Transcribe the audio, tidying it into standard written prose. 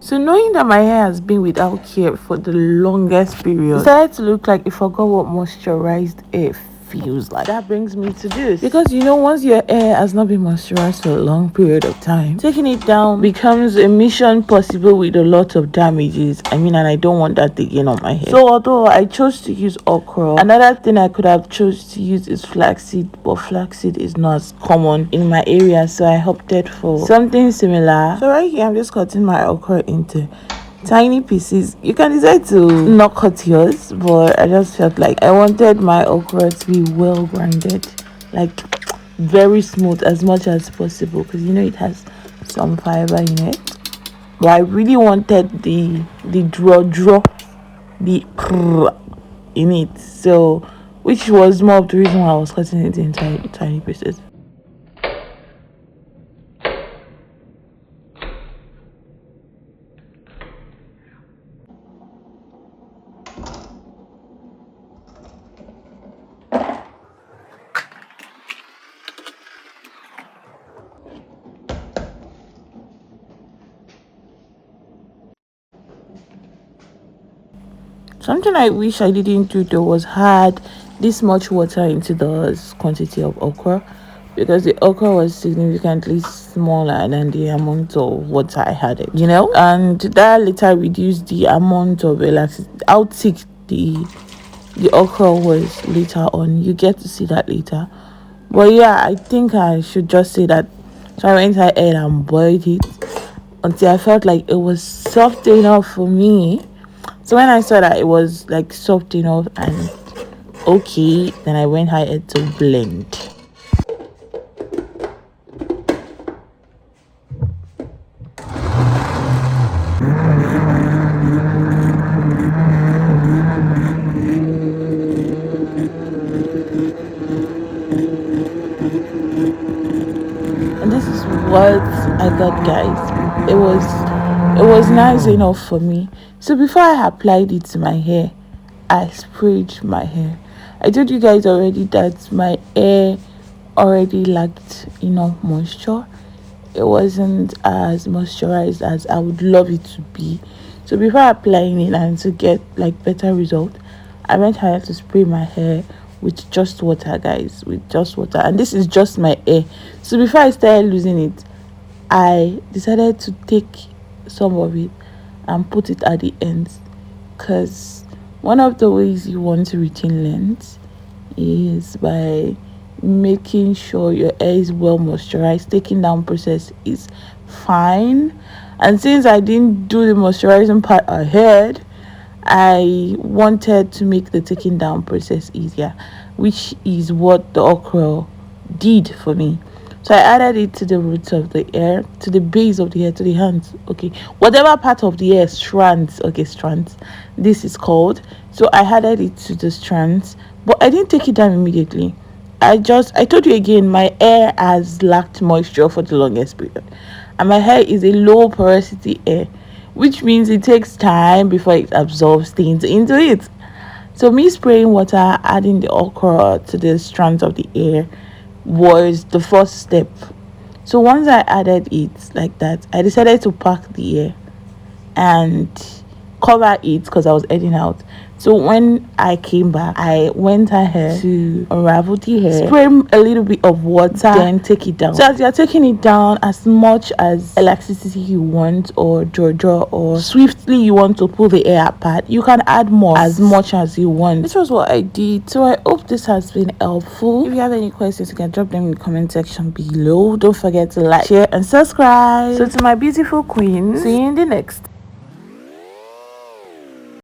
So knowing that my hair has been without care for the longest period, it started to look like I forgot what moisturized hair feels like. That brings me to this, because once your hair has not been moisturized for a long period of time, taking it down becomes a mission possible with a lot of damages. And I don't want that again on my hair. So although I chose to use okra, another thing I could have chose to use is flaxseed, but flaxseed is not as common in my area, so I opted for something similar. So right here I'm just cutting my okra into tiny pieces. You can decide to not cut yours, but I just felt like I wanted my okra to be well grounded, like very smooth as much as possible, because it has some fiber in it. But I really wanted the draw the in it, so which was more of the reason why I was cutting it in tiny pieces. Something I wish I didn't do though was add this much water into the quantity of okra, because the okra was significantly smaller than the amount of water I had it, and that later reduced the amount of elasticity, how thick the okra was later on. You get to see that later. But yeah, I think I should just say that. So I went ahead and boiled it until I felt like it was soft enough for me. So when I saw that it was like soft enough and okay, then I went ahead to blend. And this is what I got, guys. It was nice enough for me. So before I applied it to my hair, I sprayed my hair. I told you guys already that my hair already lacked enough moisture. It wasn't as moisturized as I would love it to be. So before applying it and to get like better result, I went ahead to spray my hair with just water, guys, with just water. And this is just my hair. So before I started losing it, I decided to take some of it and put it at the ends, because one of the ways you want to retain length is by making sure your hair is well moisturized. Taking down process is fine, and since I didn't do the moisturizing part ahead, I wanted to make the taking down process easier, which is what the okra did for me. So I added it to the roots of the hair, to the base of the hair, to the hands. Okay, whatever part of the hair, strands. Okay, strands. This is called. So I added it to the strands, but I didn't take it down immediately. I told you again, my hair has lacked moisture for the longest period, and my hair is a low porosity hair, which means it takes time before it absorbs things into it. So me spraying water, adding the okra to the strands of the hair was the first step. So once I added it like that, I decided to pack the hair and cover it because I was heading out. So when I came back, I went ahead to unravel the hair, spray a little bit of water, then take it down. So as you're taking it down, as much as elasticity you want, or jaw, or swiftly you want to pull the hair apart, you can add more as much as you want. This was what I did. So I hope this has been helpful. If you have any questions, you can drop them in the comment section below. Don't forget to like, share, and subscribe. So to my beautiful queen, see you in the next.